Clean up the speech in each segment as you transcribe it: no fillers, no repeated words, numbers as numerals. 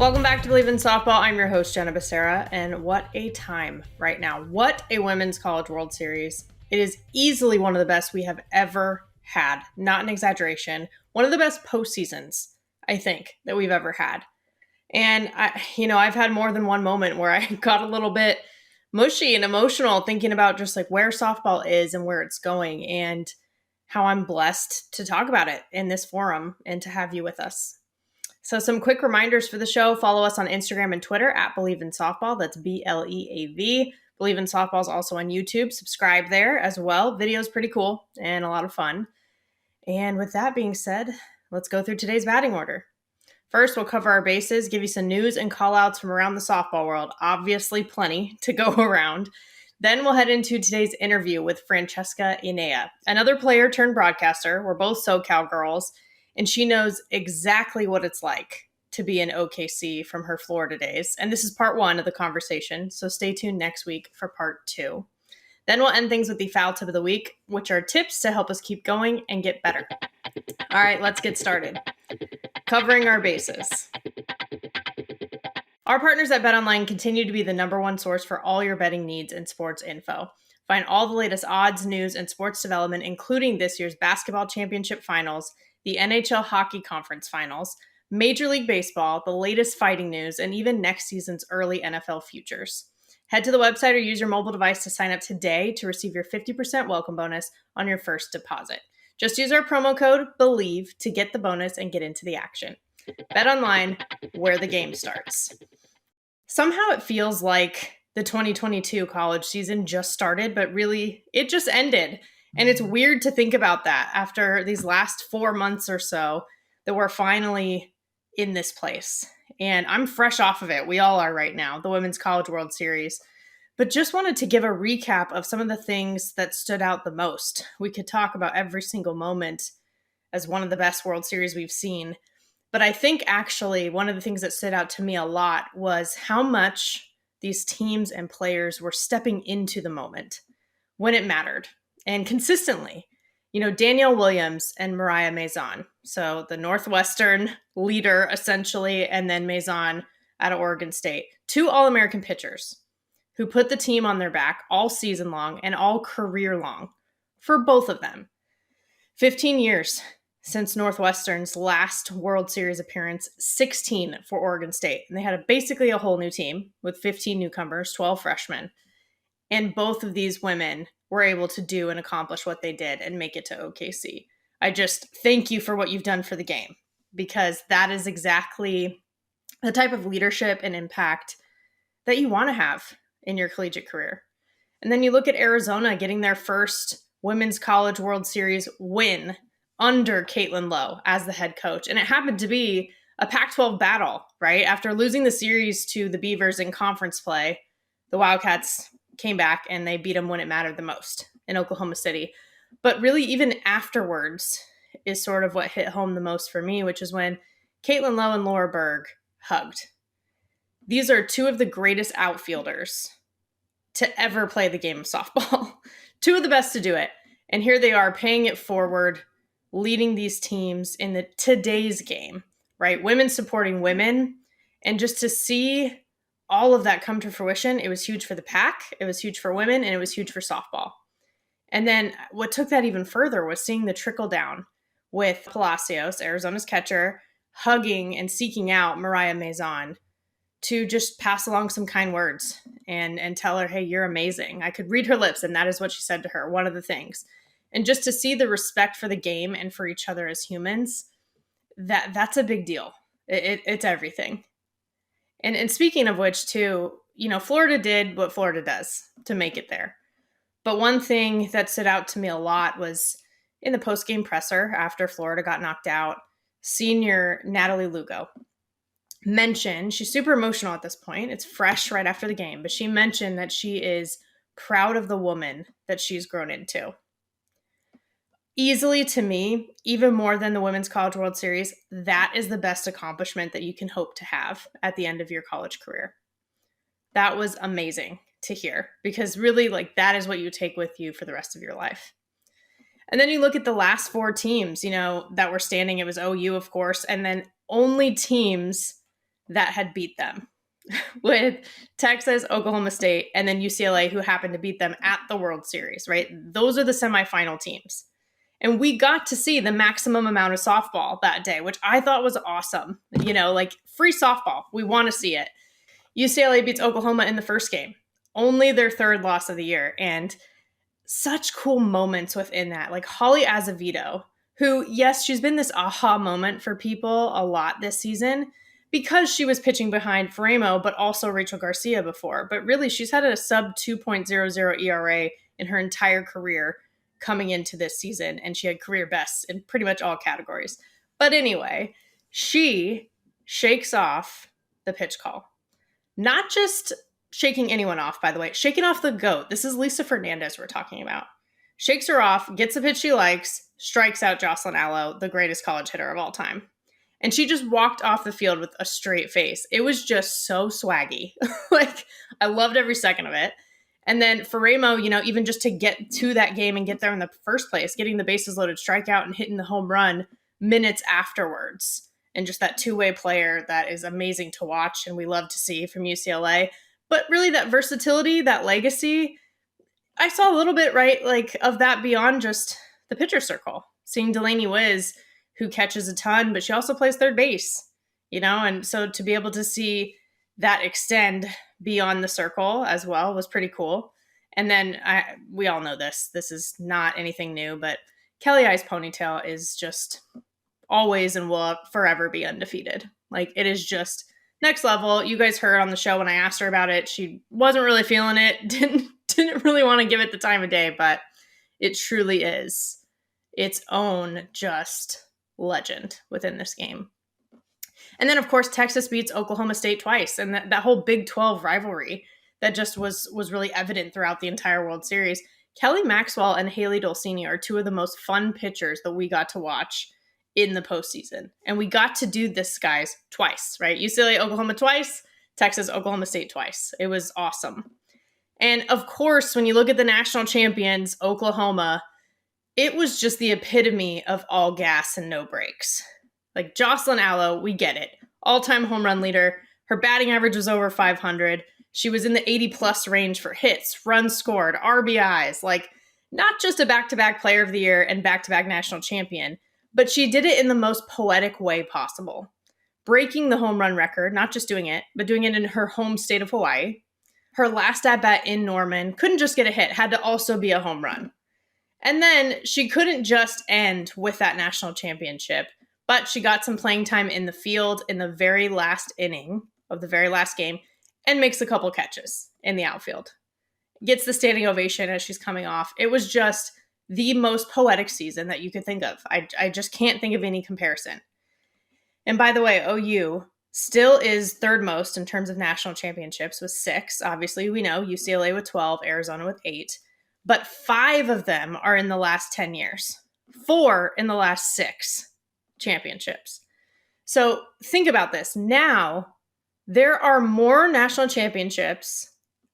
Welcome back to Bleav in Softball. I'm your host, Jenna, and what a time right now. What a Women's College World Series. It is easily one of the best we have ever had. Not an exaggeration. One of the best postseasons, I think, that we've ever had. And, I've had more than one moment where I got a little bit mushy and emotional thinking about just like where softball is and where it's going and how I'm blessed to talk about it in this forum and to have you with us. So some quick reminders for the show. Follow us on Instagram and Twitter at Bleav in Softball. That's BLEAV. Bleav in Softball is also on YouTube. Subscribe there as well. Video's pretty cool and a lot of fun. And with that being said, let's go through today's batting order. First, we'll cover our bases, give you some news and call-outs from around the softball world. Obviously, plenty to go around. Then we'll head into today's interview with Francesca Enea, another player turned broadcaster. We're both SoCal girls. And she knows exactly what it's like to be in OKC from her Florida days. And this is part one of the conversation, so stay tuned next week for part two. Then we'll end things with the foul tip of the week, which are tips to help us keep going and get better. All right, let's get started. Covering our bases. Our partners at BetOnline continue to be the number one source for all your betting needs and sports info. Find all the latest odds, news, and sports development, including this year's basketball championship finals, the NHL Hockey Conference Finals, Major League Baseball, the latest fighting news, and even next season's early NFL futures. Head to the website or use your mobile device to sign up today to receive your 50% welcome bonus on your first deposit. Just use our promo code BLEAV to get the bonus and get into the action. Bet online, where the game starts. Somehow it feels like the 2022 college season just started, but really it just ended. And it's weird to think about that after these last 4 months or so that we're finally in this place. And I'm fresh off of it. We all are right now, the Women's College World Series. But just wanted to give a recap of some of the things that stood out the most. We could talk about every single moment as one of the best World Series we've seen. But I think actually one of the things that stood out to me a lot was how much these teams and players were stepping into the moment when it mattered. And consistently, Danielle Williams and Mariah Maison. So the Northwestern leader, essentially, and then Maison out of Oregon State. 2 All-American pitchers who put the team on their back all season long and all career long for both of them. 15 years since Northwestern's last World Series appearance, 16 for Oregon State. And they had basically a whole new team with 15 newcomers, 12 freshmen. And both of these women were able to do and accomplish what they did and make it to OKC. I just thank you for what you've done for the game, because that is exactly the type of leadership and impact that you want to have in your collegiate career. And then you look at Arizona getting their first Women's College World Series win under Caitlin Lowe as the head coach. And it happened to be a Pac-12 battle, right? After losing the series to the Beavers in conference play, the Wildcats came back and they beat them when it mattered the most in Oklahoma City. But really, even afterwards is sort of what hit home the most for me, which is when Caitlin Lowe and Laura Berg hugged. These are 2 of the greatest outfielders to ever play the game of softball. 2 of the best to do it. And here they are paying it forward, leading these teams in today's game, right? Women supporting women. And just to see all of that come to fruition, it was huge for the Pac, it was huge for women, and it was huge for softball. And then what took that even further was seeing the trickle down with Palacios, Arizona's catcher, hugging and seeking out Mariah Maison to just pass along some kind words and tell her, hey, you're amazing. I could read her lips, and that is what she said to her, one of the things. And just to see the respect for the game and for each other as humans, that's a big deal. It's everything. And speaking of which, too, Florida did what Florida does to make it there. But one thing that stood out to me a lot was in the post-game presser after Florida got knocked out, senior Natalie Lugo mentioned, she's super emotional at this point. It's fresh right after the game, but she mentioned that she is proud of the woman that she's grown into. Easily, to me, even more than the Women's College World Series, that is the best accomplishment that you can hope to have at the end of your college career. That was amazing to hear, because really, that is what you take with you for the rest of your life. And then you look at the last 4 teams, that were standing. It was OU, of course, and then only teams that had beat them with Texas, Oklahoma State, and then UCLA, who happened to beat them at the World Series, right? Those are the semifinal teams. And we got to see the maximum amount of softball that day, which I thought was awesome. Like free softball. We want to see it. UCLA beats Oklahoma in the first game, only their third loss of the year. And such cool moments within that. Like Holly Azevedo, who, yes, she's been this aha moment for people a lot this season because she was pitching behind Faremo, but also Rachel Garcia before. But really, she's had a sub 2.00 ERA in her entire career coming into this season, and she had career bests in pretty much all categories. But anyway, she shakes off the pitch call. Not just shaking anyone off, by the way, shaking off the GOAT. This is Lisa Fernandez we're talking about. Shakes her off, gets a pitch she likes, strikes out Jocelyn Alo, the greatest college hitter of all time. And she just walked off the field with a straight face. It was just so swaggy. Like, I loved every second of it. And then Faremo, even just to get to that game and get there in the first place, getting the bases loaded strikeout and hitting the home run minutes afterwards. And just that two-way player that is amazing to watch and we love to see from UCLA. But really that versatility, that legacy, I saw a little bit, right, like of that beyond just the pitcher circle. Seeing Delaney Wiz, who catches a ton, but she also plays third base, and so to be able to see that extend beyond the circle as well was pretty cool. And then we all know this is not anything new, but Kelly I's ponytail is just always and will forever be undefeated. Like, it is just next level. You guys heard on the show when I asked her about it, she wasn't really feeling it, didn't really want to give it the time of day, but it truly is its own just legend within this game. And then, of course, Texas beats Oklahoma State twice. And that whole Big 12 rivalry that just was really evident throughout the entire World Series. Kelly Maxwell and Haley Dolcini are two of the most fun pitchers that we got to watch in the postseason. And we got to do this, guys, twice, right? UCLA, Oklahoma twice, Texas, Oklahoma State twice. It was awesome. And of course, when you look at the national champions, Oklahoma, it was just the epitome of all gas and no brakes. Like Jocelyn Alo, we get it. All-time home run leader. Her batting average was over 500. She was in the 80-plus range for hits, runs scored, RBIs. Like, not just a back-to-back player of the year and back-to-back national champion, but she did it in the most poetic way possible. Breaking the home run record, not just doing it, but doing it in her home state of Hawaii. Her last at-bat in Norman couldn't just get a hit, had to also be a home run. And then she couldn't just end with that national championship, but she got some playing time in the field in the very last inning of the very last game and makes a couple catches in the outfield. Gets the standing ovation as she's coming off. It was just the most poetic season that you could think of. I just can't think of any comparison. And by the way, OU still is third most in terms of national championships with 6. Obviously, we know UCLA with 12, Arizona with 8. But 5 of them are in the last 10 years. 4 in the last 6 championships. So think about this. Now, there are more national championships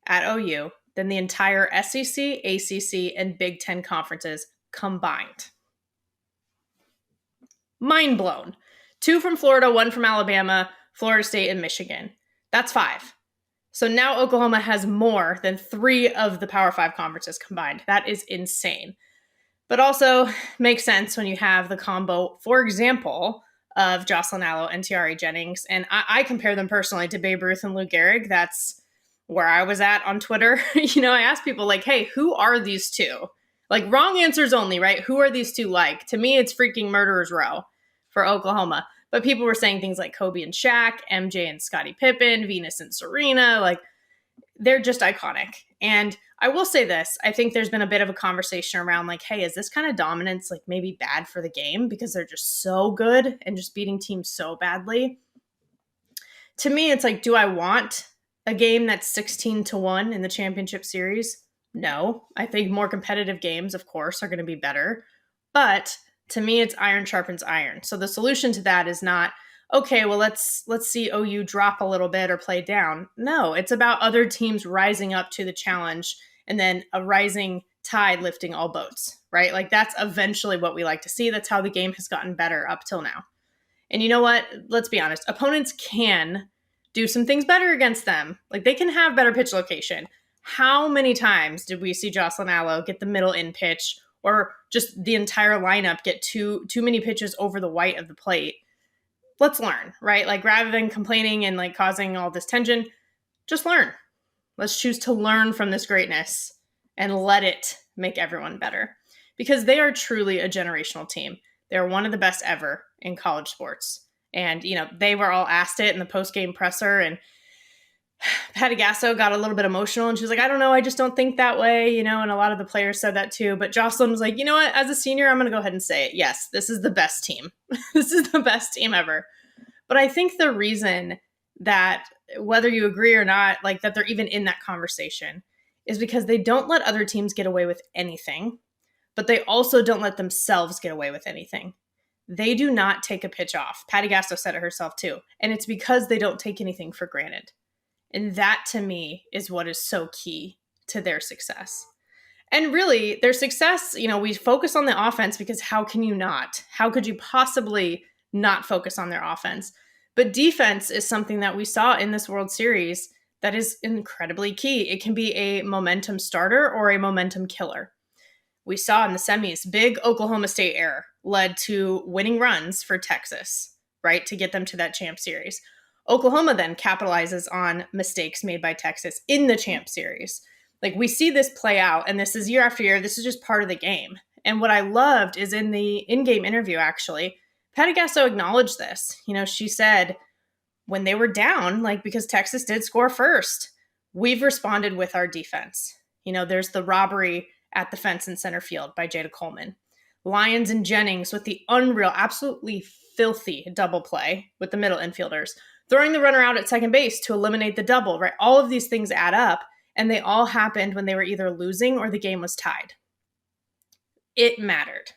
at OU than the entire SEC, ACC, and Big Ten conferences combined. Mind blown. 2 from Florida, 1 from Alabama, Florida State, and Michigan. That's 5. So now Oklahoma has more than 3 of the Power 5 conferences combined. That is insane. But also makes sense when you have the combo, for example, of Jocelyn Alo and Tiare Jennings. And I compare them personally to Babe Ruth and Lou Gehrig. That's where I was at on Twitter. I asked people like, hey, who are these two? Like, wrong answers only, right? Who are these two like? To me, it's freaking Murderer's Row for Oklahoma. But people were saying things like Kobe and Shaq, MJ and Scottie Pippen, Venus and Serena. Like, they're just iconic. And I will say this. I think there's been a bit of a conversation around like, hey, is this kind of dominance like maybe bad for the game because they're just so good and just beating teams so badly? To me, it's like, do I want a game that's 16-1 in the championship series? No. I think more competitive games, of course, are going to be better. But to me, it's iron sharpens iron. So the solution to that is not, okay, well, let's see OU drop a little bit or play down. No, it's about other teams rising up to the challenge and then a rising tide lifting all boats, right? Like, that's eventually what we like to see. That's how the game has gotten better up till now. And you know what? Let's be honest. Opponents can do some things better against them. Like, they can have better pitch location. How many times did we see Jocelyn Alo get the middle in pitch, or just the entire lineup get too many pitches over the white of the plate? Let's learn, right? Like, rather than complaining and like causing all this tension, just learn. Let's choose to learn from this greatness and let it make everyone better, because they are truly a generational team. They're one of the best ever in college sports. And, they were all asked it in the post-game presser, and Patty Gasso got a little bit emotional, and she was like, I don't know, I just don't think that way, and a lot of the players said that too. But Jocelyn was like, you know what, as a senior, I'm going to go ahead and say it. Yes, this is the best team. This is the best team ever. But I think the reason that, whether you agree or not, like that they're even in that conversation, is because they don't let other teams get away with anything, but they also don't let themselves get away with anything. They do not take a pitch off. Patty Gasso said it herself too. And it's because they don't take anything for granted. And that, to me, is what is so key to their success. And really, their success, we focus on the offense because how can you not? How could you possibly not focus on their offense? But defense is something that we saw in this World Series that is incredibly key. It can be a momentum starter or a momentum killer. We saw in the semis, big Oklahoma State error led to winning runs for Texas, right, to get them to that champ series. Oklahoma then capitalizes on mistakes made by Texas in the champ series. Like, we see this play out, and this is year after year. This is just part of the game. And what I loved is in the in-game interview, actually, Patty Gasso acknowledged this. She said, when they were down, because Texas did score first, we've responded with our defense. There's the robbery at the fence in center field by Jada Coleman. Lyons and Jennings with the unreal, absolutely filthy double play with the middle infielders. Throwing the runner out at second base to eliminate the double, right? All of these things add up, and they all happened when they were either losing or the game was tied. It mattered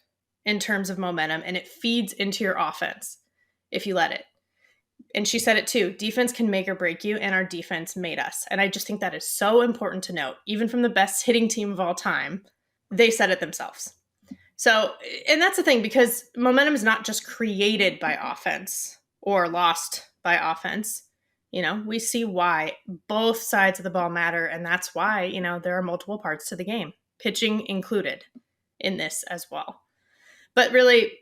in terms of momentum, and it feeds into your offense if you let it. And she said it too, defense can make or break you, and our defense made us. And I just think that is so important to note. Even from the best hitting team of all time, they said it themselves. So, and that's the thing, because momentum is not just created by offense or lost by offense. We see why both sides of the ball matter, and that's why, there are multiple parts to the game, pitching included in this as well. But really,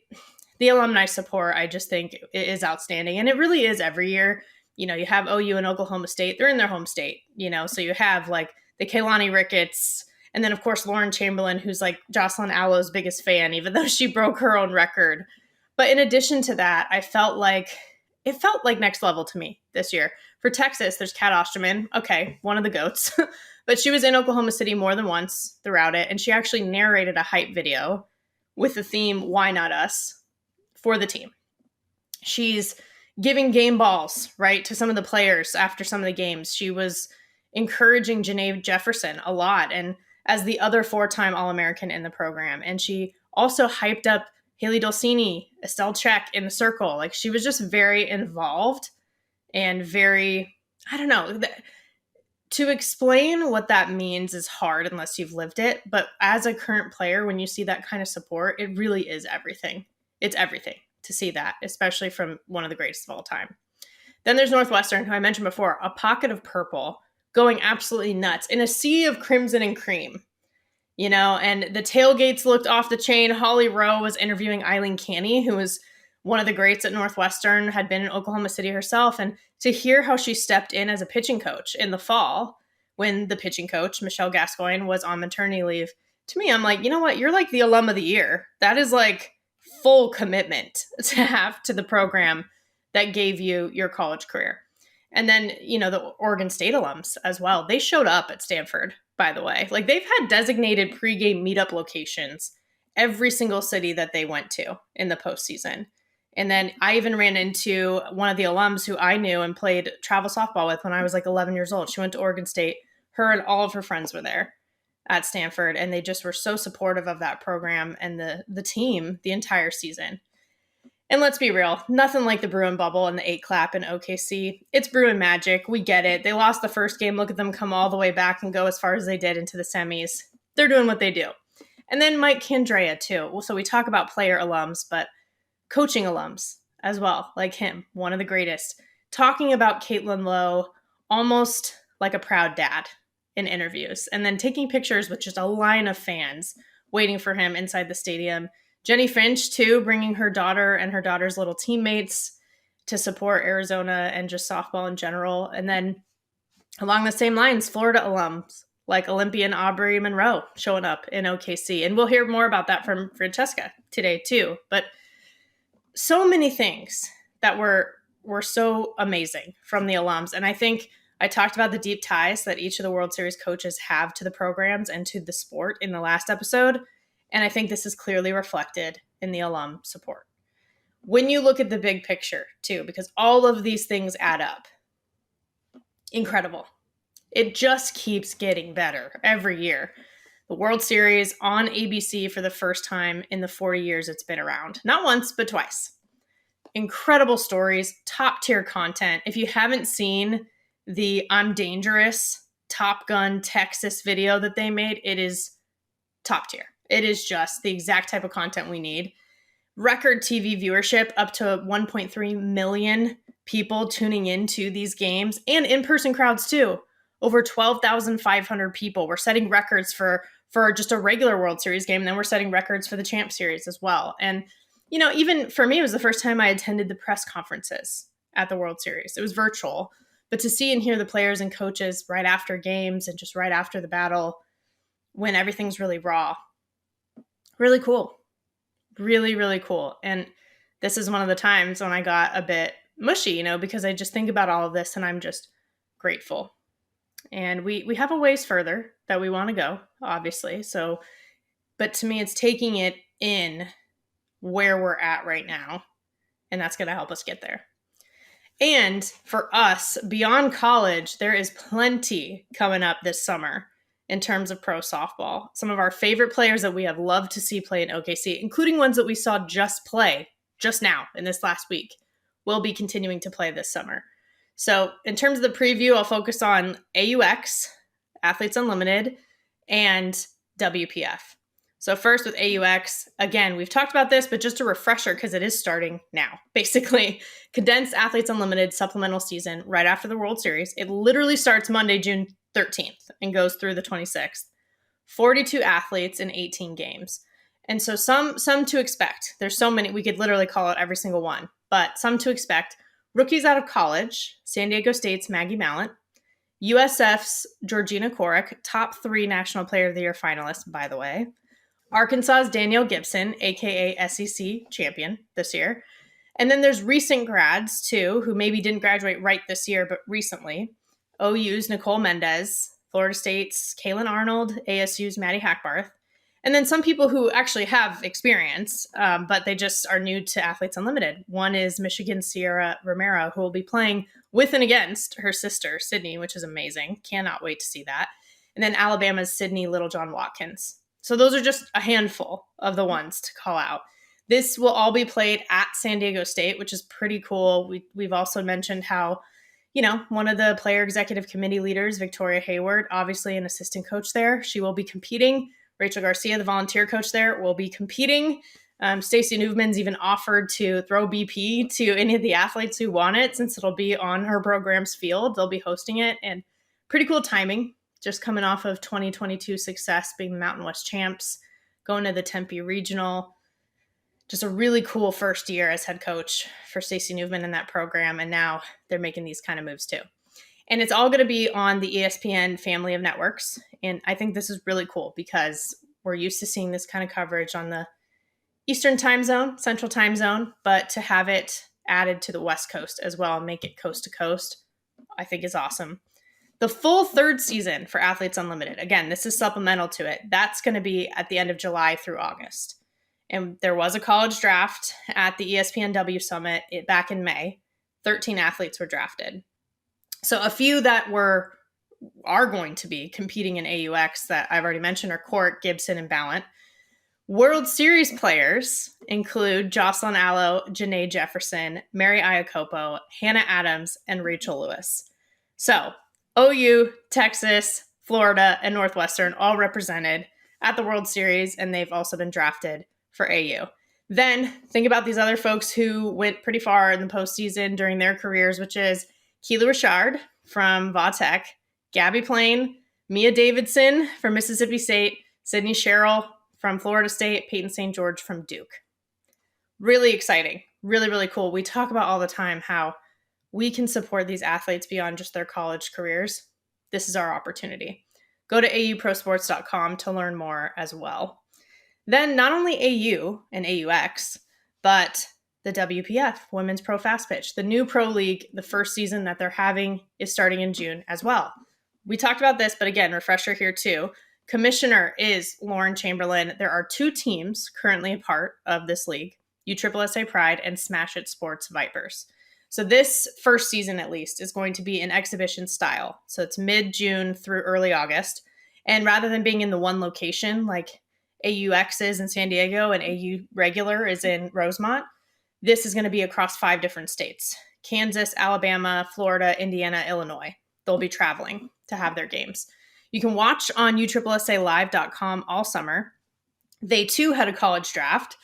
the alumni support, I just think, is outstanding. And it really is every year. You have OU and Oklahoma State. They're in their home state, so you have the Kehlani Ricketts, and then, of course, Lauren Chamberlain, who's Jocelyn Alo's biggest fan, even though she broke her own record. But in addition to that, it felt like next level to me this year. For Texas, there's Kat Osterman. Okay, one of the GOATs. But she was in Oklahoma City more than once throughout it, and she actually narrated a hype video with the theme, Why Not Us, for the team. She's giving game balls, right, to some of the players after some of the games. She was encouraging Janae Jefferson a lot, and as the other 4-time All-American in the program. And she also hyped up Haley Dulcini, Estelle Check in the circle. She was just very involved and very, I don't know. To explain what that means is hard unless you've lived it. But as a current player, when you see that kind of support, it really is everything. It's everything to see that, especially from one of the greatest of all time. Then there's Northwestern, who I mentioned before, a pocket of purple, going absolutely nuts in a sea of crimson and cream, and the tailgates looked off the chain. Holly Rowe was interviewing Eileen Canny, who was one of the greats at Northwestern, had been in Oklahoma City herself. And to hear how she stepped in as a pitching coach in the fall, when the pitching coach, Michelle Gascoigne, was on maternity leave, to me, I'm like, you know what? You're the alum of the year. That is full commitment to have to the program that gave you your college career. And then, the Oregon State alums as well. They showed up at Stanford, by the way. They've had designated pregame meetup locations every single city that they went to in the postseason. And then I even ran into one of the alums who I knew and played travel softball with when I was 11 years old. She went to Oregon State. Her and all of her friends were there at Stanford, and they just were so supportive of that program and the team the entire season. And let's be real, nothing like the Bruin bubble and the 8 clap in OKC. It's Bruin magic. We get it. They lost the first game. Look at them come all the way back and go as far as they did into the semis. They're doing what they do. And then Mike Candrea, too. Well, so we talk about player alums, but coaching alums as well, like him, one of the greatest. talking about Caitlin Lowe almost like a proud dad in interviews, and then taking pictures with just a line of fans waiting for him inside the stadium. Jenny Finch, too, bringing her daughter and her daughter's little teammates to support Arizona and just softball in general. And then along the same lines, Florida alums like Olympian Aubrey Monroe showing up in OKC. And we'll hear more about that from Francesca today, too. But so many things that were so amazing from the alums. And I think I talked about the deep ties that each of the World Series coaches have to the programs and to the sport in the last episode. And I think this is clearly reflected in the alum support. When you look at the big picture, too, because all of these things add up. Incredible. It just keeps getting better every year. The World Series on ABC for the first time in the 40 years it's been around. Not once, but twice. Incredible stories, top-tier content. If you haven't seen the I'm Dangerous Top Gun Texas video that they made, it is top tier. It is just the exact type of content we need. Record TV viewership, up to 1.3 million people tuning into these games, and in-person crowds too. Over 12,500 people. We're setting records for just a regular World Series game, and then we're setting records for the Champ Series as well. And, you know, even for me, it was the first time I attended the press conferences at the World Series. It was virtual. But to see and hear the players and coaches right after games and just right after the battle, when everything's really raw, really cool. Really, really cool. And this is one of the times when I got a bit mushy, you know, because I just think about all of this and I'm just grateful. And we have a ways further that we want to go, obviously. So, but to me, it's taking it in where we're at right now. And that's going to help us get there. And for us, beyond college, there is plenty coming up this summer in terms of pro softball. Some of our favorite players that we have loved to see play in OKC, including ones that we saw just play just now in this last week, will be continuing to play this summer. So in terms of the preview, I'll focus on AUX, Athletes Unlimited, and WPF. So first with AUX, again, we've talked about this, but just a refresher because it is starting now. Basically, condensed Athletes Unlimited supplemental season right after the World Series. It literally starts Monday, June 13th and goes through the 26th. 42 athletes in 18 games. And so some to expect. There's so many, we could literally call out every single one, but some to expect. Rookies out of college, San Diego State's Maggie Mallant, USF's Georgina Korek, top 3 National Player of the Year finalists, by the way. Arkansas's Danielle Gibson, aka SEC champion this year. And then there's recent grads, too, who maybe didn't graduate right this year, but recently. OU's Nicole Mendez, Florida State's Kaylin Arnold, ASU's Maddie Hackbarth. And then some people who actually have experience, but they just are new to Athletes Unlimited. One is Michigan's Sierra Romero, who will be playing with and against her sister, Sydney, which is amazing. Cannot wait to see that. And then Alabama's Sydney Littlejohn Watkins. So those are just a handful of the ones to call out. This will all be played at San Diego State, which is pretty cool. We've also mentioned how, you know, one of the player executive committee leaders, Victoria Hayward, obviously an assistant coach there. She will be competing. Rachel Garcia, the volunteer coach there, will be competing. Stacey Newman's even offered to throw BP to any of the athletes who want it, since it'll be on her program's field. They'll be hosting it, and pretty cool timing. Just coming off of 2022 success, being the Mountain West champs, going to the Tempe Regional. Just a really cool first year as head coach for Stacey Newman in that program. And now they're making these kind of moves too. And it's all going to be on the ESPN family of networks. And I think this is really cool because we're used to seeing this kind of coverage on the Eastern time zone, Central time zone, but to have it added to the West Coast as well and make it coast to coast, I think is awesome. The full third season for Athletes Unlimited, again, this is supplemental to it. That's going to be at the end of July through August. And there was a college draft at the ESPNW Summit back in May. 13 athletes were drafted. So a few that are going to be competing in AUX that I've already mentioned are Court, Gibson, and Ballant. World Series players include Jocelyn Allo, Janae Jefferson, Mary Iacopo, Hannah Adams, and Rachel Lewis. So OU, Texas, Florida, and Northwestern all represented at the World Series, and they've also been drafted for AU. Then think about these other folks who went pretty far in the postseason during their careers, which is Keely Richard from Va-Tech, Gabby Plain, Mia Davidson from Mississippi State, Sydney Sherrill from Florida State, Peyton St. George from Duke. Really exciting. Really, really cool. We talk about all the time how we can support these athletes beyond just their college careers. This is our opportunity. Go to auprosports.com to learn more as well. Then not only AU and AUX, but the WPF, Women's Pro Fast Pitch, the new pro league, the first season that they're having is starting in June as well. We talked about this, but again, refresher here too. Commissioner is Lauren Chamberlain. There are 2 teams currently a part of this league, USSSA Pride and Smash It Sports Vipers. So this first season, at least, is going to be an exhibition style. So it's mid-June through early August. And rather than being in the one location, like AUX is in San Diego and AU regular is in Rosemont, this is going to be across 5 different states: Kansas, Alabama, Florida, Indiana, Illinois. They'll be traveling to have their games. You can watch on USSSAlive.com all summer. They too had a college draft,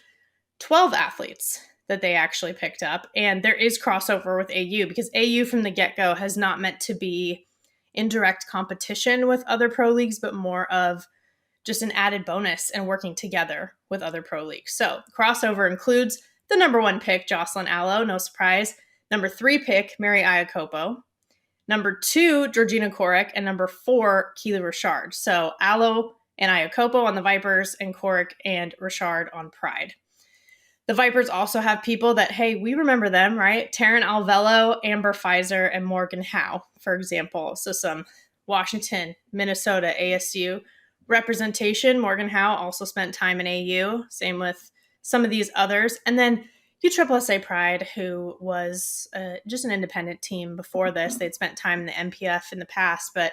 12 athletes that they actually picked up. And there is crossover with AU because AU from the get-go has not meant to be in direct competition with other pro leagues, but more of just an added bonus and working together with other pro leagues. So crossover includes the number 1 pick, Jocelyn Allo, no surprise. Number 3 pick, Mary Iacopo. Number 2, Georgina Korick. And number 4, Keely Richard. So Allo and Iacopo on the Vipers and Korick and Richard on Pride. The Vipers also have people that, hey, we remember them, right? Taryn Alvello, Amber Pfizer, and Morgan Howe, for example. So some Washington, Minnesota, ASU representation. Morgan Howe also spent time in AU. Same with some of these others. And then USSSA Pride, who was just an independent team before this. They'd spent time in the MPF in the past, but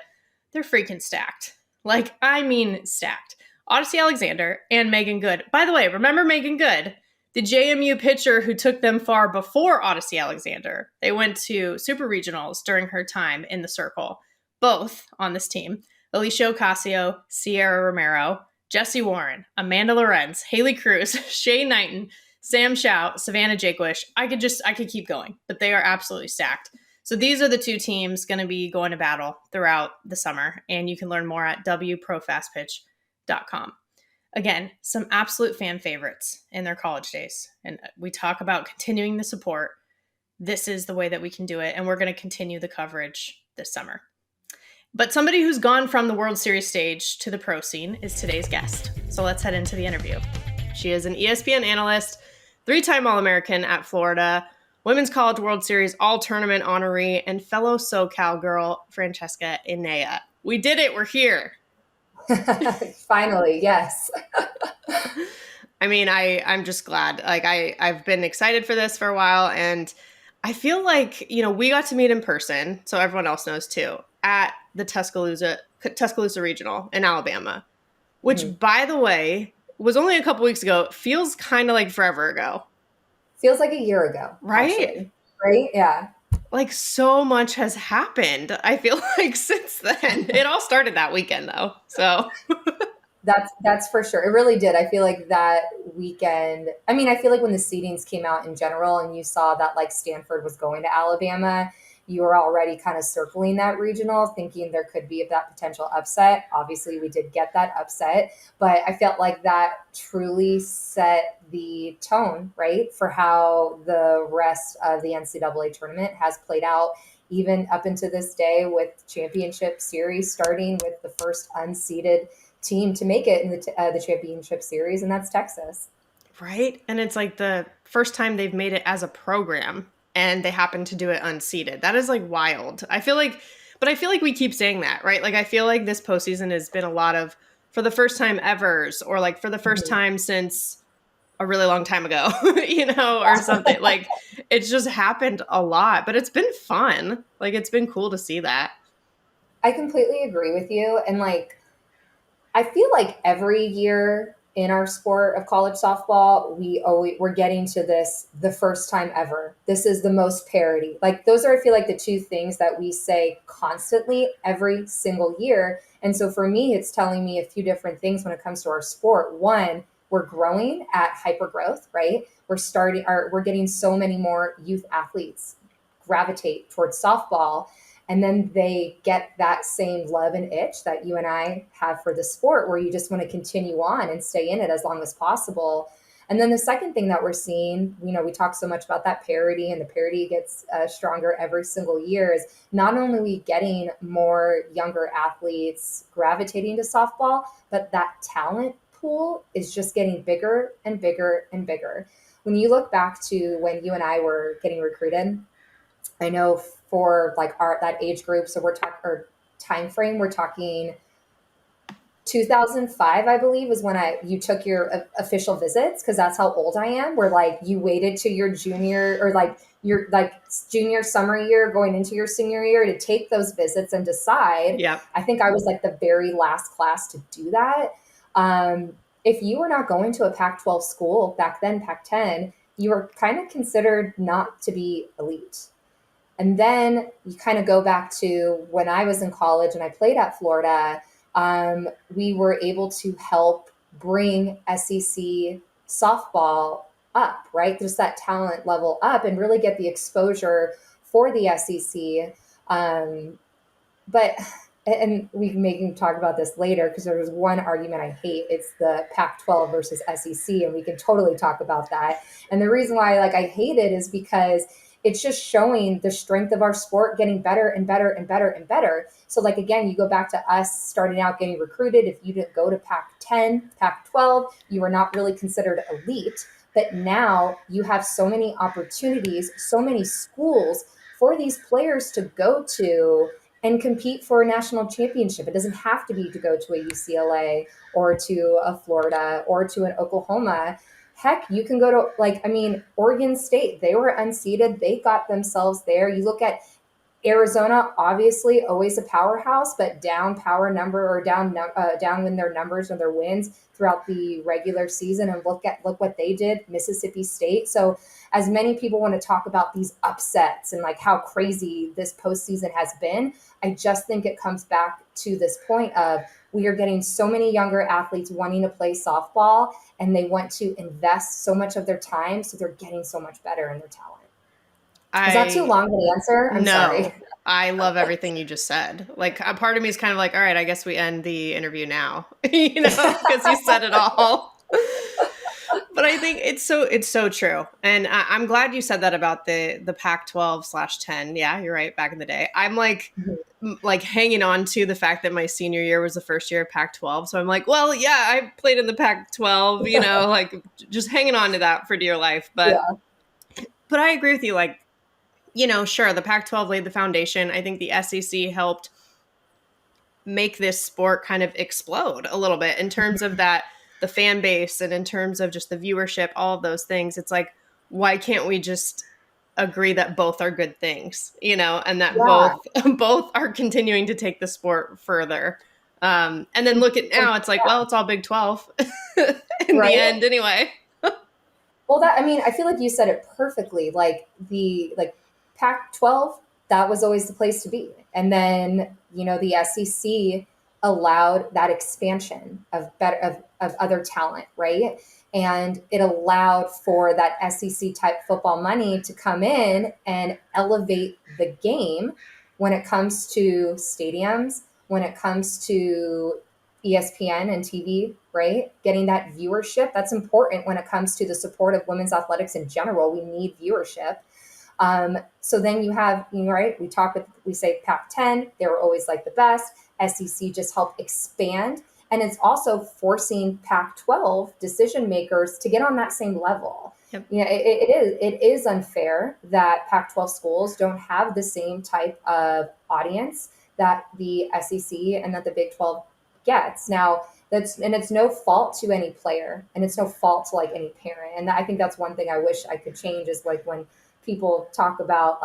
they're freaking stacked. Like, I mean stacked. Odyssey Alexander and Megan Good. By the way, remember Megan Good, the JMU pitcher who took them far before Odyssey Alexander. They went to super regionals during her time in the circle, both on this team. Alicia Ocasio, Sierra Romero, Jessie Warren, Amanda Lorenz, Haley Cruz, Shay Knighton, Sam Shout, Savannah Jakewish. I could keep going, but they are absolutely stacked. So these are the 2 teams going to be going to battle throughout the summer, and you can learn more at wprofastpitch.com. Again, some absolute fan favorites in their college days. And we talk about continuing the support. This is the way that we can do it, and we're going to continue the coverage this summer. But somebody who's gone from the World Series stage to the pro scene is today's guest. So let's head into the interview. She is an ESPN analyst, 3-time All-American at Florida, Women's College World Series All Tournament honoree, and fellow SoCal girl, Francesca Enea. We did it. We're here. Finally, yes. I mean, I'm just glad. Like, I've been excited for this for a while, and I feel like, we got to meet in person, so everyone else knows too, at the Tuscaloosa Regional in Alabama, which, by the way, was only a couple weeks ago. It feels kind of like forever ago. Feels like a year ago. Right? Actually. Right? Yeah. Like, so much has happened, I feel like, since then. It all started that weekend, though. So That's for sure. It really did. I feel like that weekend, I feel like when the seedings came out in general and you saw that like Stanford was going to Alabama, you were already kind of circling that regional, thinking there could be that potential upset. Obviously, we did get that upset, but I felt like that truly set the tone, right, for how the rest of the NCAA tournament has played out, even up into this day, with championship series starting with the first unseeded team to make it in the championship series, and that's Texas. Right? And it's like the first time they've made it as a program, and they happen to do it unseeded. That is like wild. I feel like we keep saying that, right? Like, I feel like this postseason has been a lot of for the first time evers, or like for the first time since a really long time ago, or something. Like, it's just happened a lot, but it's been fun. Like, it's been cool to see that. I completely agree with you. And like, I feel like every year in our sport of college softball, we're getting to this, the first time ever. This is the most parity. Like, those are, I feel like, the 2 things that we say constantly every single year. And so for me, it's telling me a few different things when it comes to our sport. One, we're growing at hyper growth, right? We're getting so many more youth athletes gravitate towards softball, and then they get that same love and itch that you and I have for the sport, where you just want to continue on and stay in it as long as possible. And then the second thing that we're seeing, we talk so much about that parity, and the parity gets stronger every single year, is not only are we getting more younger athletes gravitating to softball, but that talent pool is just getting bigger and bigger and bigger. When you look back to when you and I were getting recruited, I know for like that age group, so we're talking, or time frame, we're talking 2005, I Bleav, was when you took your official visits, because that's how old I am. Where like you waited to your junior, or like your junior summer year going into your senior year to take those visits and decide. Yeah. I think I was like the very last class to do that. If you were not going to a Pac-12 school back then, Pac-10, you were kind of considered not to be elite. And then you kind of go back to when I was in college and I played at Florida. We were able to help bring SEC softball up, right? Just that talent level up, and really get the exposure for the SEC. And we can talk about this later, because there was one argument I hate. It's the Pac-12 versus SEC, and we can totally talk about that. And the reason why I hate it is because it's just showing the strength of our sport getting better and better and better and better. So again, you go back to us starting out getting recruited. If you didn't go to Pac-10, Pac-12, you were not really considered elite. But now you have so many opportunities, so many schools for these players to go to and compete for a national championship. It doesn't have to be to go to a UCLA or to a Florida or to an Oklahoma. Heck, you can go to Oregon State. They were unseeded. They got themselves there. You look at Arizona, obviously always a powerhouse, but down when their numbers or their wins throughout the regular season. And look what they did, Mississippi State. So as many people want to talk about these upsets and how crazy this postseason has been, I just think it comes back to this point of, we are getting so many younger athletes wanting to play softball, and they want to invest so much of their time, so they're getting so much better in their talent. Is that too long of an answer? I'm sorry. I love everything you just said. A part of me is kind of all right, I guess we end the interview now, because you said it all. But I think it's so true. And I'm glad you said that about the Pac-12/10. Yeah, you're right. Back in the day, I'm hanging on to the fact that my senior year was the first year of Pac-12. So I'm well, yeah, I played in the Pac-12, just hanging on to that for dear life. But I agree with you. Sure, the Pac-12 laid the foundation. I think the SEC helped make this sport kind of explode a little bit in terms of that, the fan base, and in terms of just the viewership, all of those things. It's why can't we just agree that both are good things, and that both are continuing to take the sport further. And then look at now, it's well, it's all Big 12 in the end anyway. Well, I feel like you said it perfectly. The Pac-12, that was always the place to be. And then, the SEC allowed that expansion of other talent, right? And it allowed for that SEC type football money to come in and elevate the game when it comes to stadiums, when it comes to ESPN and TV, right? Getting that viewership, that's important when it comes to the support of women's athletics in general. We need viewership. So then you have, right, we say Pac-10, they were always the best. SEC just helped expand. And it's also forcing Pac-12 decision makers to get on that same level. Yep. It is unfair that Pac-12 schools don't have the same type of audience that the SEC and that the Big 12 gets. Now, it's no fault to any player, and it's no fault to any parent. And I think that's one thing I wish I could change, is when people talk about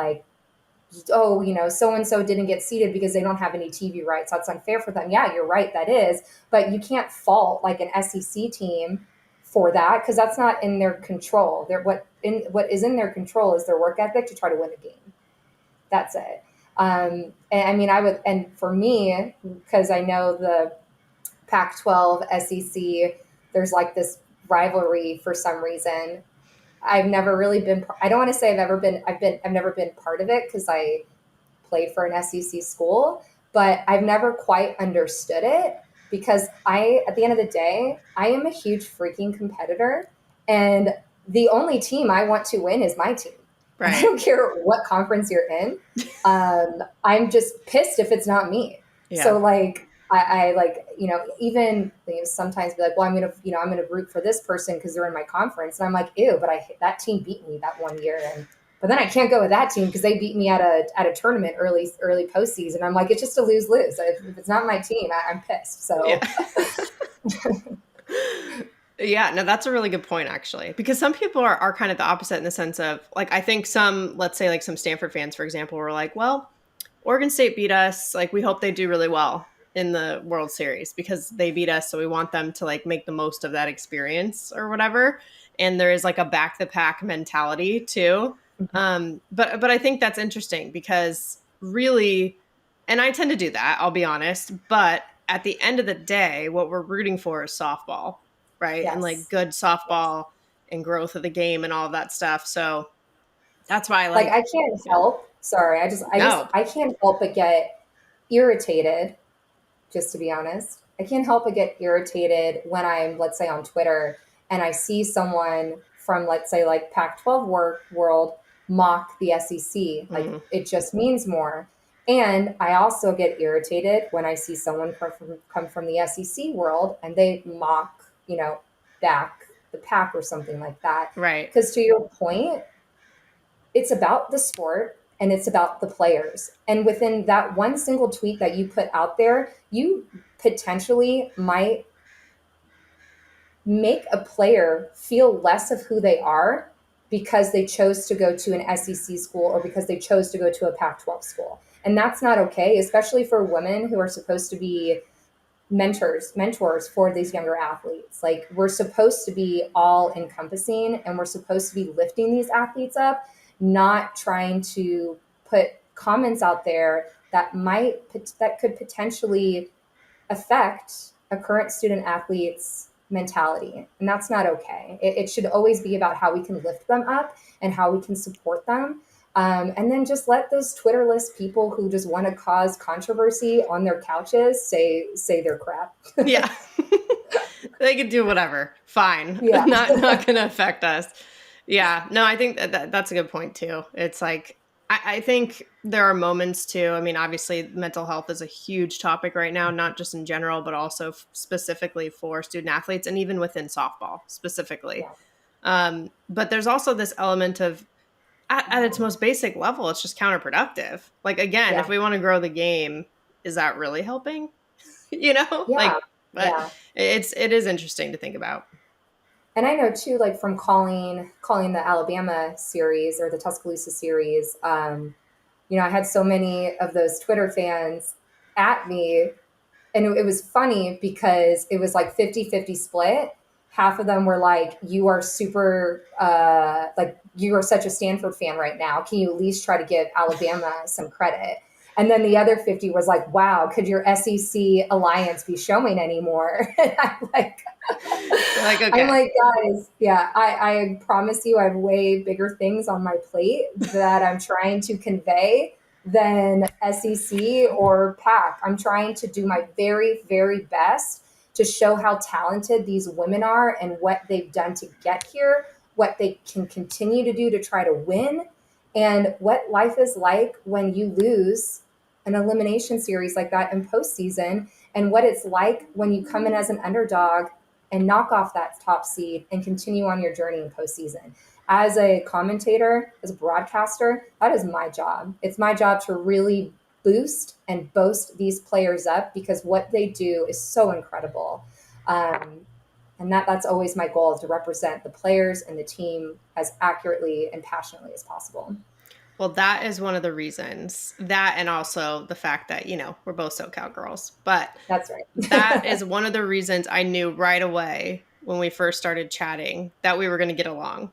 so-and-so didn't get seated because they don't have any TV rights. That's unfair for them. Yeah, you're right. That is, but you can't fault an SEC team for that, because that's not in their control. What is in their control is their work ethic to try to win a game. That's it. And for me, because I know the Pac-12, SEC, there's this rivalry for some reason. I've never really been, I don't want to say I've never been part of it because I played for an SEC school, but I've never quite understood it because at the end of the day, I am a huge freaking competitor, and the only team I want to win is my team. Right. I don't care what conference you're in. I'm just pissed if it's not me. Yeah. So like, I like, even sometimes be like, well, I'm going to root for this person because they're in my conference. And I'm like, ew, but that team beat me that one year. But then I can't go with that team because they beat me at a tournament early postseason. I'm like, it's just a lose-lose. If it's not my team, I'm pissed. So yeah. Yeah, no, that's a really good point, actually, because some people are kind of the opposite in the sense of, like, I think let's say like some Stanford fans, for example, were like, well, Oregon State beat us. Like, we hope they do really well in the World Series because they beat us. So we want them to like make the most of that experience or whatever. And there is like a back the pack mentality too. But I think that's interesting because really, and I tend to do that, I'll be honest, but at the end of the day, what we're rooting for is softball. Right. Yes. And like good softball and growth of the game and all of that stuff. So that's why I I can't help. Sorry. I can't help but get irritated, just to be honest. I can't help but get irritated when I'm, let's say, on Twitter and I see someone from, let's say, like Pac-12 world mock the SEC. Like, it just means more. And I also get irritated when I see someone come from the SEC world and they mock, back the Pac or something like that. Right. Because to your point, it's about the sport and it's about the players. And within that one single tweet that you put out there, you potentially might make a player feel less of who they are because they chose to go to an SEC school or because they chose to go to a Pac-12 school. And that's not okay, especially for women who are supposed to be mentors for these younger athletes. Like, we're supposed to be all encompassing and we're supposed to be lifting these athletes up, not trying to put comments out there that could potentially affect a current student athlete's mentality. And that's not okay. It should always be about how we can lift them up and how we can support them. And then just let those Twitterless people who just want to cause controversy on their couches say their crap. Yeah. They can do whatever. Fine. Yeah. Not going to affect us. Yeah. No, I think that's a good point too. It's like, I think there are moments too. I mean, obviously mental health is a huge topic right now, not just in general, but also specifically for student athletes and even within softball specifically. Yeah. But there's also this element of, at its most basic level, it's just counterproductive. Like, again, if we want to grow the game, is that really helping? Yeah. It is interesting to think about. And I know too, like from calling the Alabama series or the Tuscaloosa series, I had so many of those Twitter fans at me, and it was funny because it was like 50-50 split. Half of them were like, you are super, you are such a Stanford fan right now. Can you at least try to give Alabama some credit? And then the other 50 was like, wow, could your SEC alliance be showing anymore? And I'm like, okay. I'm like, guys, yeah, I promise you I have way bigger things on my plate that I'm trying to convey than SEC or Pac. I'm trying to do my very, very best to show how talented these women are and what they've done to get here, what they can continue to do to try to win, and what life is like when you lose an elimination series like that in postseason, and what it's like when you come in as an underdog and knock off that top seed and continue on your journey in postseason. As a commentator, as a broadcaster, that is my job. It's my job to really boost and boast these players up because what they do is so incredible. And that's always my goal, is to represent the players and the team as accurately and passionately as possible. Well, that is one of the reasons, that and also the fact that, we're both SoCal girls, but that's right. That is one of the reasons I knew right away when we first started chatting that we were going to get along.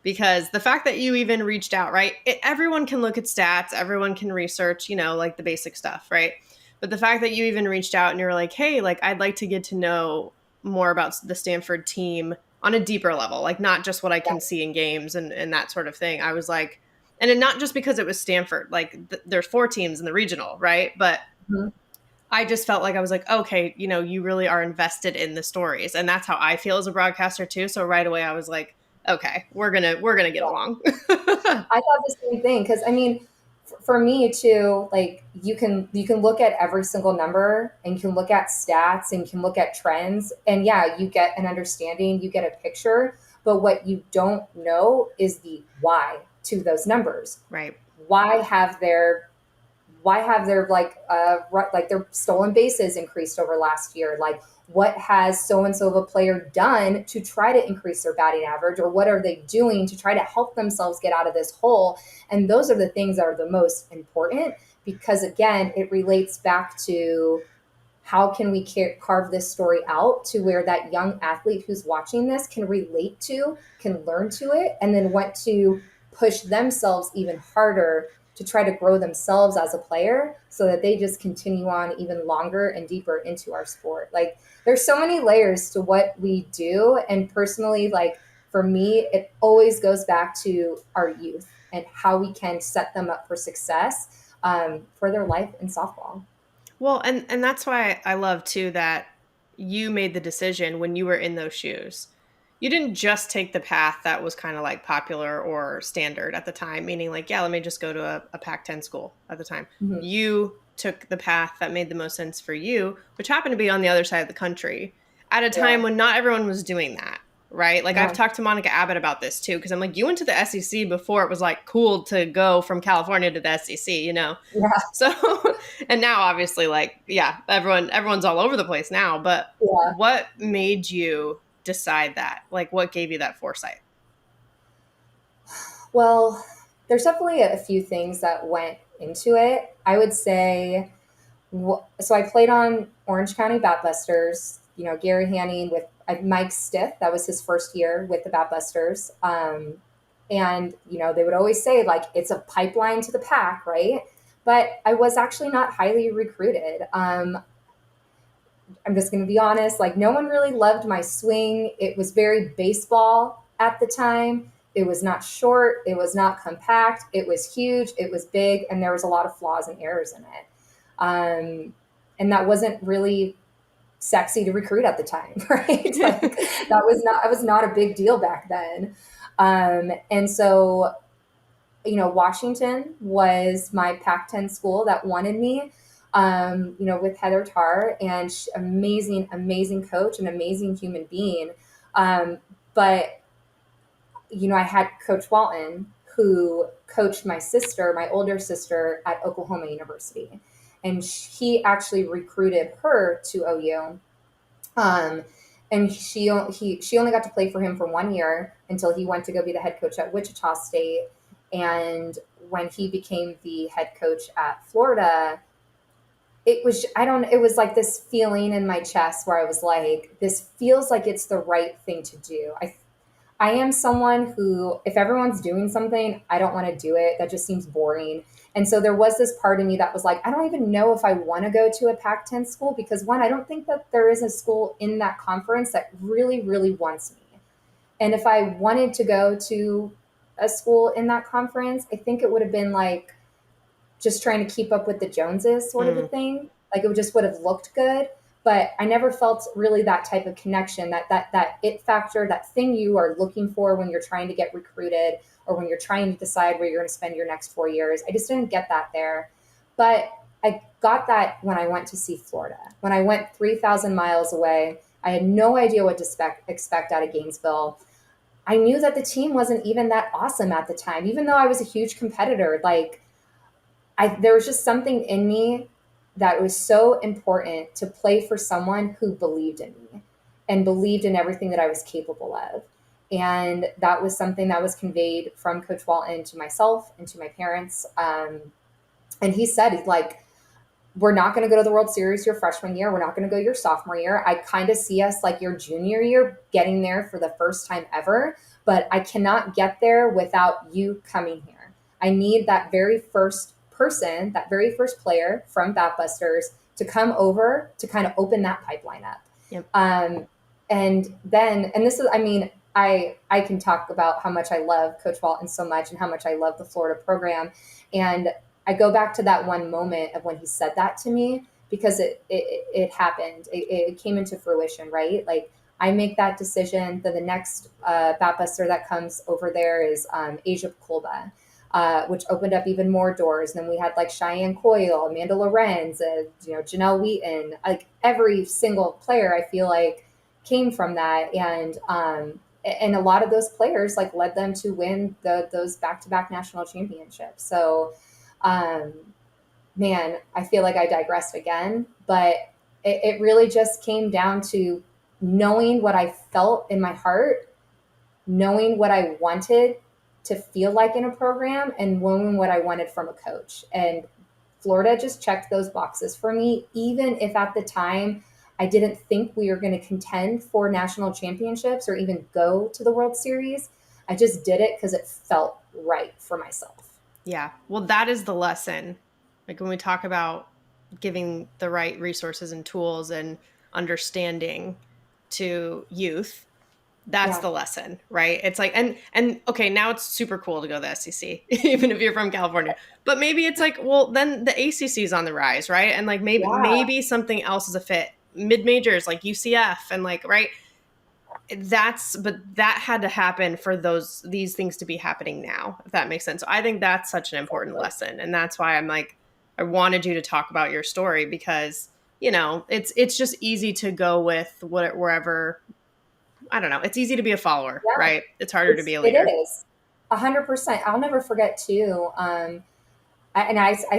Because the fact that you even reached out, right? Everyone can look at stats. Everyone can research, like the basic stuff, right? But the fact that you even reached out and you're like, hey, like, I'd like to get to know more about the Stanford team on a deeper level, like not just what I can see in games and that sort of thing. I was like, and not just because it was Stanford, like there's 4 teams in the regional, right? But Mhm. I just felt like I was like, okay, you really are invested in the stories. And that's how I feel as a broadcaster too. So right away I was like, okay, we're gonna get along. I thought the same thing because I mean, for me too, like you can look at every single number and you can look at stats and you can look at trends and yeah, you get an understanding, you get a picture, but what you don't know is the why to those numbers. Right. Why have their like their stolen bases increased over last year? Like what has so and so of a player done to try to increase their batting average, or what are they doing to try to help themselves get out of this hole? And those are the things that are the most important, because again, it relates back to how can we carve this story out to where that young athlete who's watching this can relate to, can learn to it, and then want to push themselves even harder to try to grow themselves as a player so that they just continue on even longer and deeper into our sport. Like there's so many layers to what we do. And personally, like for me, it always goes back to our youth and how we can set them up for success for their life in softball. Well, and that's why I love too that you made the decision when you were in those shoes. You didn't just take the path that was kind of like popular or standard at the time, meaning like, yeah, let me just go to a Pac-10 school at the time. Mhm. You took the path that made the most sense for you, which happened to be on the other side of the country at a time Yeah. when not everyone was doing that. Right. Like I've No. talked to Monica Abbott about this too, because I'm like, you went to the SEC before it was like cool to go from California to the SEC. Yeah. So, and now obviously, like, yeah, everyone's all over the place now. But Yeah. what made you decide that? Like, what gave you that foresight? Well, there's definitely a few things that went into it. I would say, so I played on Orange County Batbusters, Gary Hanning with Mike Stiff. That was his first year with the Batbusters. And, they would always say, like, it's a pipeline to the pack, right? But I was actually not highly recruited. I'm just going to be honest, like, no one really loved my swing. It was very baseball at the time. It was not short. It was not compact. It was huge. It was big. And there was a lot of flaws and errors in it. And that wasn't really sexy to recruit at the time, right? Like that was not a big deal back then. And so, Washington was my Pac-10 school that wanted me, with Heather Tarr, and amazing, amazing coach, an amazing human being. But, I had Coach Walton, who coached my sister, my older sister, at Oklahoma University. And he actually recruited her to OU. And she only got to play for him for 1 year until he went to go be the head coach at Wichita State. And when he became the head coach at Florida, it was like this feeling in my chest where I was like, this feels like it's the right thing to do. I am someone who, if everyone's doing something, I don't want to do it. That just seems boring. And so there was this part of me that was like, I don't even know if I want to go to a Pac-10 school because, one, I don't think that there is a school in that conference that really, really wants me. And if I wanted to go to a school in that conference, I think it would have been like just trying to keep up with the Joneses sort of a Mm. thing. Like it just would have looked good. But I never felt really that type of connection, that it factor, that thing you are looking for when you're trying to get recruited or when you're trying to decide where you're going to spend your next 4 years. I just didn't get that there. But I got that when I went to see Florida. When I went 3,000 miles away, I had no idea what to expect out of Gainesville. I knew that the team wasn't even that awesome at the time, even though I was a huge competitor. Like, there was just something in me that was so important to play for someone who believed in me and believed in everything that I was capable of. And that was something that was conveyed from Coach Walton to myself and to my parents. And he said, he's like, we're not going to go to the World Series your freshman year. We're not going to go your sophomore year. I kind of see us like your junior year getting there for the first time ever, but I cannot get there without you coming here. I need that very first person, that very first player from Batbusters to come over to kind of open that pipeline up. Yep. And then, and this is, I mean, I can talk about how much I love Coach Walton so much and how much I love the Florida program. And I go back to that one moment of when he said that to me, because it happened. It came into fruition, right? Like, I make that decision. Then the next bat buster that comes over there is Asia Kolba, which opened up even more doors. And then we had like Cheyenne Coyle, Amanda Lorenz, Janelle Wheaton. Like, every single player, I feel like, came from that. And a lot of those players like led them to win those back-to-back national championships. So, man, I feel like I digressed again, but it really just came down to knowing what I felt in my heart, knowing what I wanted to feel like in a program, and knowing what I wanted from a coach. And Florida just checked those boxes for me, even if at the time I didn't think we were going to contend for national championships or even go to the World Series. I just did it because it felt right for myself. Yeah. Well, that is the lesson. Like, when we talk about giving the right resources and tools and understanding to youth, that's the lesson, right? It's like, and okay, now it's super cool to go to the SEC, even if you're from California. But maybe it's like, well, then the ACC is on the rise, right? And like maybe something else is a fit. Mid majors like UCF and like, right? But that had to happen for these things to be happening now, if that makes sense. So I think that's such an important lesson, and that's why I'm like, I wanted you to talk about your story, because it's just easy to go with wherever. I don't know. It's easy to be a follower, right? It's harder to be a leader. It is 100%. I'll never forget too. I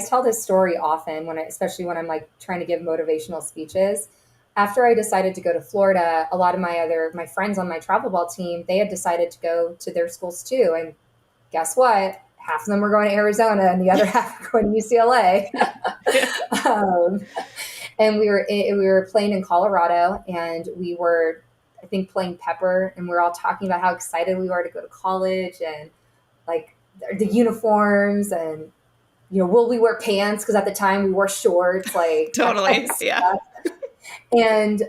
tell this story often especially when I'm like trying to give motivational speeches. After I decided to go to Florida, a lot of my friends on my travel ball team, they had decided to go to their schools too. And guess what? Half of them were going to Arizona and the other half were going to UCLA. And we were playing in Colorado, and we were, I think, playing Pepper, and we were all talking about how excited we were to go to college, and like the uniforms, and will we wear pants? Because at the time we wore shorts, like totally, yeah. And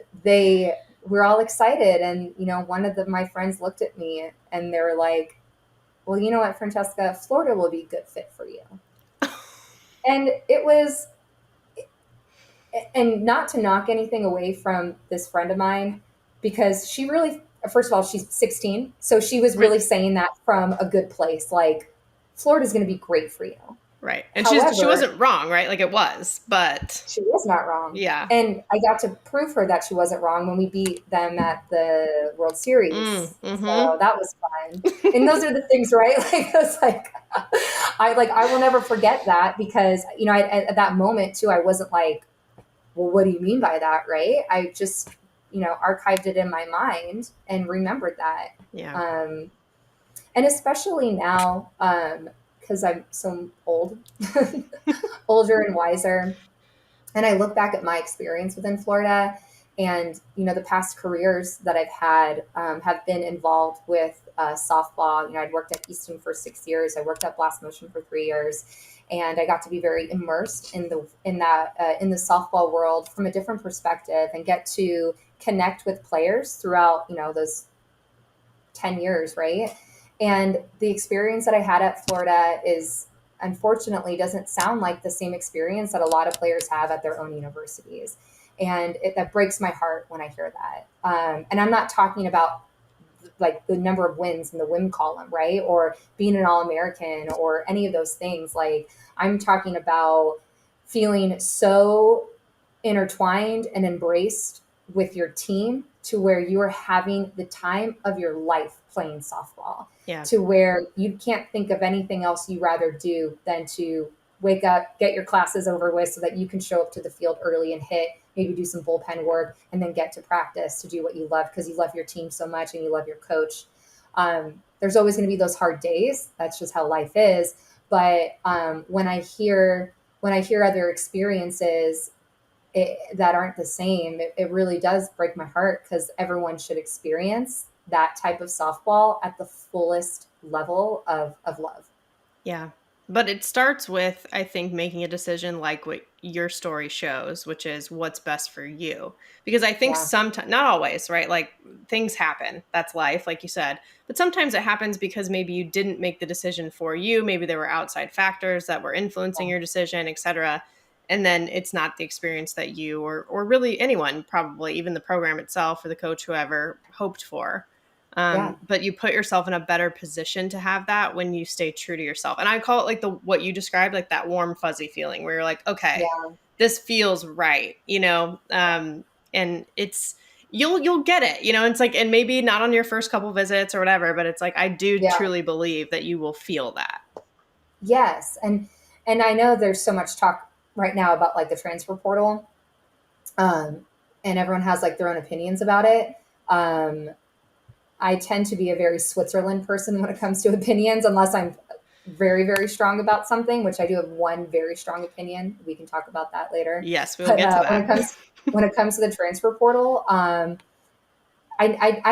we're all excited, and one of my friends looked at me, and they were like, "Well, you know what, Francesca, Florida will be a good fit for you." And it was, and not to knock anything away from this friend of mine, because she really, first of all, she's 16, so she was really saying that from a good place, like, Florida's going to be great for you. Right. And however, she wasn't wrong, right? Like, it was, but she was not wrong. Yeah. And I got to prove her that she wasn't wrong when we beat them at the World Series. Mm-hmm. So that was fun. And those are the things, right? Like, it was like, I will never forget that, because, at that moment too, I wasn't like, well, what do you mean by that? Right. I just, archived it in my mind and remembered that. Yeah. And especially now, because I'm so old, older and wiser. And I look back at my experience within Florida, and, the past careers that I've had have been involved with softball. I'd worked at Easton for 6 years. I worked at Blast Motion for 3 years, and I got to be very immersed in the softball world from a different perspective, and get to connect with players throughout, those 10 years. Right. And the experience that I had at Florida unfortunately doesn't sound like the same experience that a lot of players have at their own universities. And that breaks my heart when I hear that. And I'm not talking about like the number of wins in the win column, right? Or being an All-American or any of those things. Like, I'm talking about feeling so intertwined and embraced with your team to where you are having the time of your life playing softball. Yeah. To where you can't think of anything else you rather do than to wake up, get your classes over with so that you can show up to the field early and hit, maybe do some bullpen work, and then get to practice to do what you love, because you love your team so much and you love your coach. There's always going to be those hard days. That's just how life is. But when I hear other experiences that aren't the same, it really does break my heart, because everyone should experience that type of softball at the fullest level of love. Yeah. But it starts with, I think, making a decision like what your story shows, which is what's best for you. Because I think Yeah. sometimes, not always, right? Like things happen. That's life, like you said. But sometimes it happens because maybe you didn't make the decision for you. Maybe there were outside factors that were influencing your decision, et cetera. And then it's not the experience that you or really anyone, probably even the program itself or the coach, whoever, hoped for. Yeah. But you put yourself in a better position to have that when you stay true to yourself. And I call it like what you described, like that warm, fuzzy feeling where you're like, okay, Yeah. this feels right, and you'll get it, it's like, and maybe not on your first couple visits or whatever, but it's like, I do Yeah. truly believe that you will feel that. Yes. And I know there's so much talk right now about like the transfer portal. And everyone has like their own opinions about it. Um, I tend to be a very Switzerland person when it comes to opinions, unless I'm very, very strong about something, which I do have one very strong opinion. We can talk about that later. Yes, we'll But get to when it that. comes when it comes to the transfer portal, I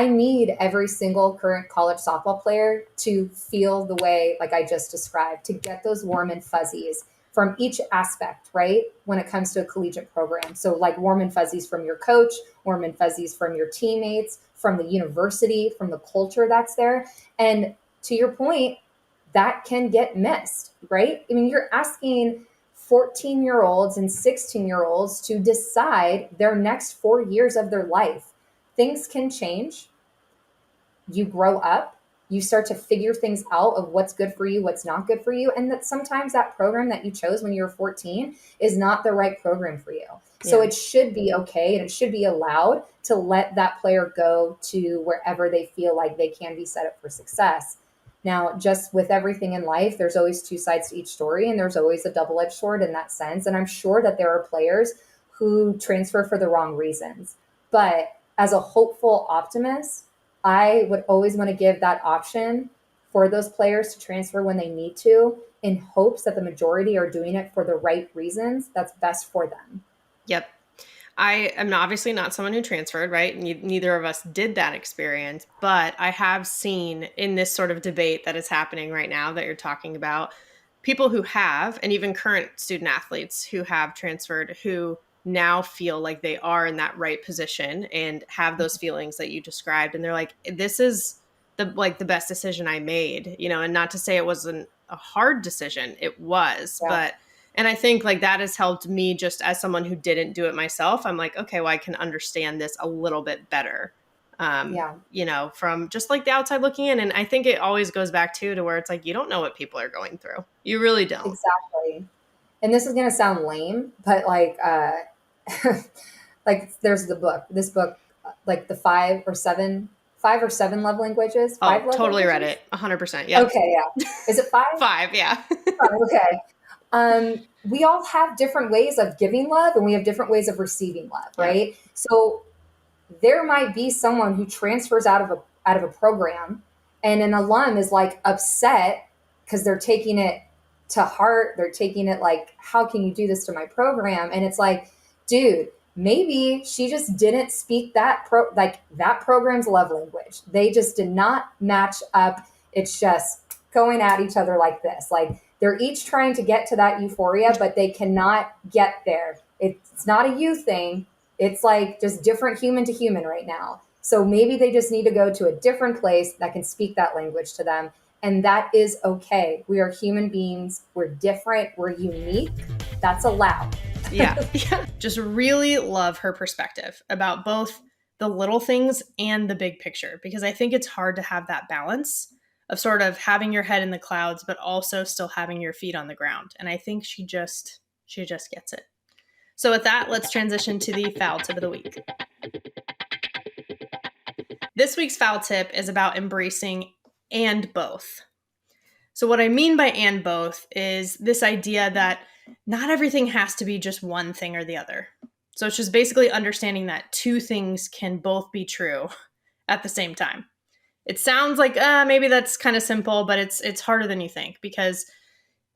need every single current college softball player to feel the way like I just described, to get those warm and fuzzies from each aspect, right? When it comes to a collegiate program. So like warm and fuzzies from your coach, warm and fuzzies from your teammates, from the university, from the culture that's there. And to your point, that can get missed, right? I mean, you're asking 14-year-olds and 16-year-olds to decide their next 4 years of their life. Things can change. You grow up, you start to figure things out of what's good for you, what's not good for you. And that sometimes that program that you chose when you were 14 is not the right program for you. So Yeah. it should be okay and it should be allowed to let that player go to wherever they feel like they can be set up for success. Now, just with everything in life, there's always two sides to each story, and there's always a double-edged sword in that sense. And I'm sure that there are players who transfer for the wrong reasons. But as a hopeful optimist, I would always want to give that option for those players to transfer when they need to, in hopes that the majority are doing it for the right reasons that's best for them. Yep. I am obviously not someone who transferred, right? Neither of us did that experience, but I have seen in this sort of debate that is happening right now that you're talking about, people who have, and even current student athletes who have transferred, who now feel like they are in that right position and have those feelings that you described. And they're like, this is the best decision I made, and not to say it wasn't a hard decision. It was, Yeah, and I think like that has helped me just as someone who didn't do it myself. I'm like, okay, well, I can understand this a little bit better. yeah, From just like the outside looking in. And I think it always goes back to where it's like, you don't know what people are going through. You really don't. exactly. And this is going to sound lame, but like, like there's this book, like the 5 or 7 love languages, Oh, 5 love totally read languages. it. 100%. Yep. Okay, yeah. Is it 5? 5. Yeah. Okay. We all have different ways of giving love and we have different ways of receiving love, Yep. right? So there might be someone who transfers out of a program and an alum is like upset because they're taking it to heart. They're taking it like, how can you do this to my program? And it's like, dude, maybe she just didn't speak that program's love language. They just did not match up. It's just going at each other like this. Like they're each trying to get to that euphoria, but they cannot get there. It's not a you thing. It's like just different human to human right now. So maybe they just need to go to a different place that can speak that language to them. And that is okay. We are human beings. We're different. We're unique. That's allowed. Yeah. Yeah. Just really love her perspective about both the little things and the big picture, because I think it's hard to have that balance of sort of having your head in the clouds, but also still having your feet on the ground. And I think she just gets it. So with that, let's transition to the foul tip of the week. This week's foul tip is about embracing and both. So what I mean by and both is this idea that not everything has to be just one thing or the other. So it's just basically understanding that two things can both be true at the same time. It sounds like maybe that's kind of simple, but it's harder than you think, because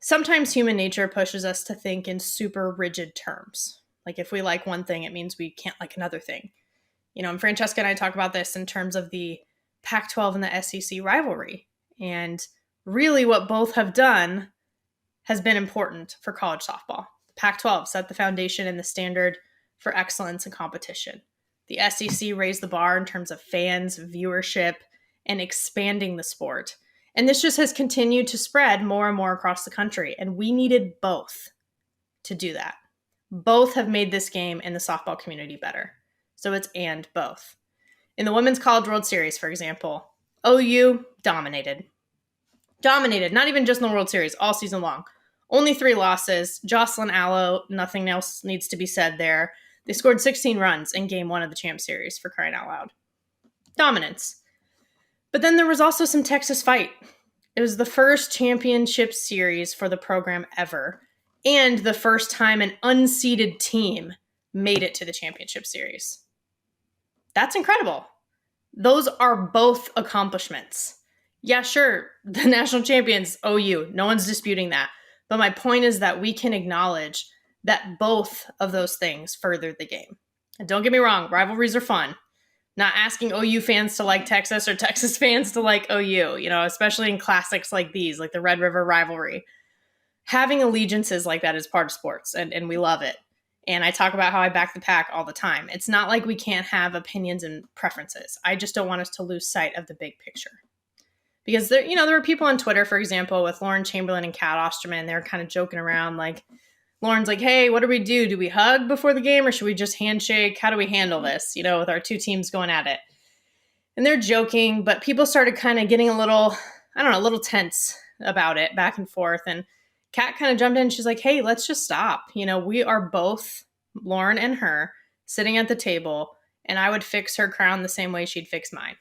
sometimes human nature pushes us to think in super rigid terms. Like if we like one thing, it means we can't like another thing. And Francesca and I talk about this in terms of the Pac-12 and the SEC rivalry. And really what both have done has been important for college softball. The Pac-12 set the foundation and the standard for excellence and competition. The SEC raised the bar in terms of fans, viewership, and expanding the sport. And this just has continued to spread more and more across the country. And we needed both to do that. Both have made this game and the softball community better. So it's and both. In the Women's College World Series, for example, OU dominated. Dominated, not even just in the World Series, all season long. Only 3 losses. Jocelyn Allo, nothing else needs to be said there. They scored 16 runs in Game 1 of the Champ Series, for crying out loud. Dominance. But then there was also some Texas fight. It was the first championship series for the program ever, and the first time an unseeded team made it to the championship series. That's incredible. Those are both accomplishments. Yeah, sure, the national champions, OU, no one's disputing that. But my point is that we can acknowledge that both of those things furthered the game. And don't get me wrong, rivalries are fun. Not asking OU fans to like Texas or Texas fans to like OU, especially in classics like these, like the Red River rivalry. Having allegiances like that is part of sports, and we love it. And I talk about how I back the Pack all the time. It's not like we can't have opinions and preferences. I just don't want us to lose sight of the big picture. Because there were people on Twitter, for example, with Lauren Chamberlain and Kat Osterman. They were kind of joking around, like, Lauren's like, hey, what do we do? Do we hug before the game or should we just handshake? How do we handle this, with our 2 teams going at it? And they're joking, but people started kind of getting a little tense about it, back and forth. And Kat kind of jumped in. She's like, hey, let's just stop. We are both, Lauren and her, sitting at the table, and I would fix her crown the same way she'd fix mine.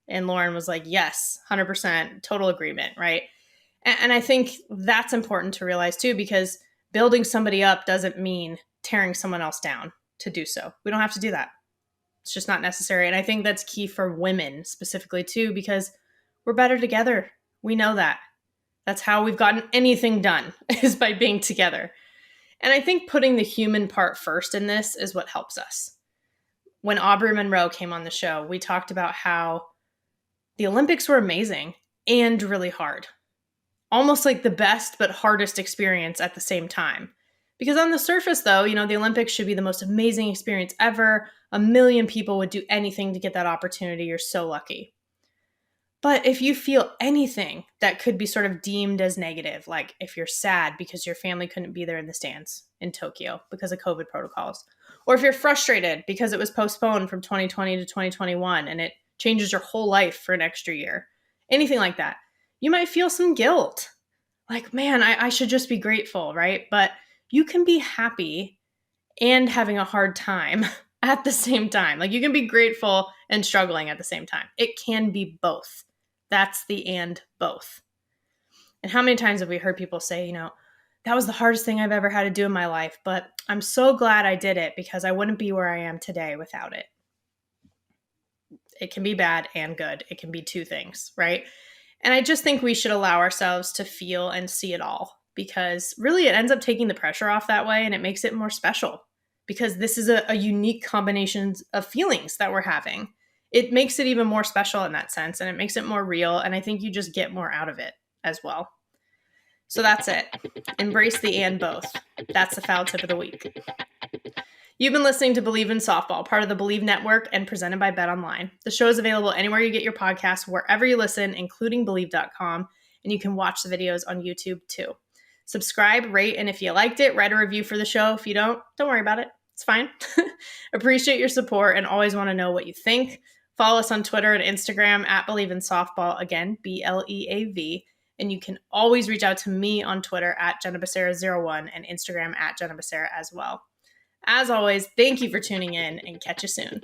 And Lauren was like, yes, 100%, total agreement, right? And I think that's important to realize too, because building somebody up doesn't mean tearing someone else down to do so. We don't have to do that. It's just not necessary. And I think that's key for women specifically too, because we're better together. We know that. That's how we've gotten anything done, is by being together. And I think putting the human part first in this is what helps us. When Aubrey Monroe came on the show, we talked about how the Olympics were amazing and really hard. Almost like the best but hardest experience at the same time. Because on the surface, though, the Olympics should be the most amazing experience ever. 1 million people would do anything to get that opportunity. You're so lucky. But if you feel anything that could be sort of deemed as negative, like if you're sad because your family couldn't be there in the stands in Tokyo because of COVID protocols, or if you're frustrated because it was postponed from 2020 to 2021 and it changes your whole life for an extra year, anything like that, you might feel some guilt. Like, man, I should just be grateful, right? But you can be happy and having a hard time at the same time. Like, you can be grateful and struggling at the same time. It can be both. That's the and both. And how many times have we heard people say, that was the hardest thing I've ever had to do in my life, but I'm so glad I did it because I wouldn't be where I am today without it. It can be bad and good. It can be 2 things, right? And I just think we should allow ourselves to feel and see it all, because really it ends up taking the pressure off that way, and it makes it more special because this is a unique combination of feelings that we're having. It makes it even more special in that sense, and it makes it more real, and I think you just get more out of it as well. So that's it. Embrace the and both. That's the foul tip of the week. You've been listening to Bleav in Softball, part of the Bleav Network and presented by BetOnline. The show is available anywhere you get your podcasts, wherever you listen, including Bleav.com, and you can watch the videos on YouTube too. Subscribe, rate, and if you liked it, write a review for the show. If you don't worry about it. It's fine. Appreciate your support and always want to know what you think. Follow us on Twitter and Instagram at Bleav in Softball, again, BLEAV. And you can always reach out to me on Twitter at Jenna Becerra01 and Instagram at Jenna Becerra as well. As always, thank you for tuning in and catch you soon.